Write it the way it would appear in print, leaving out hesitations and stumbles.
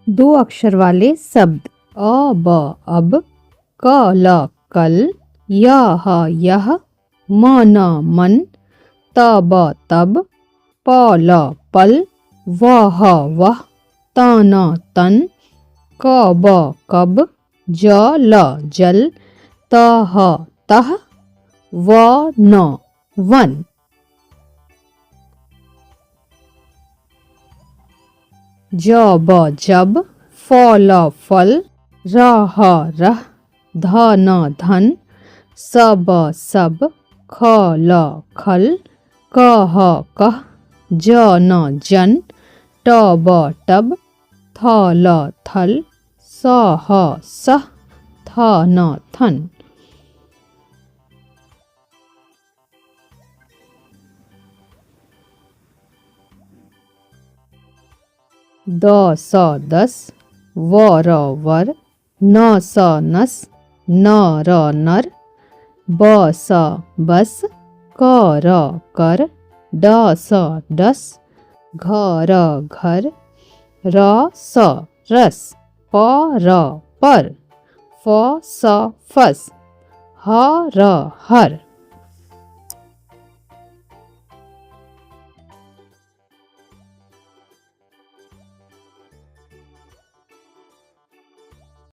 दो अक्षर वाले शब्द अ ब अब, क ल कल, य ह यह, म न मन, त ब तब, प ल पल, व ह वह, त न तन, क ब कब, ज ल जल, त ह तह, व न वन। ज ब जब, फ ल फल, र ह रह, ध न धन, स ब सब, ख ल खल, क ह कह, ज न जन, ट ब टब, थ ल थल, स ह सह, थ न थन। द स दस, व र वर, न स नस, न र नर, ब स बस, क र कर, ड स डस, घ र घर, र स रस, प र पर, फ स फस, ह र हर।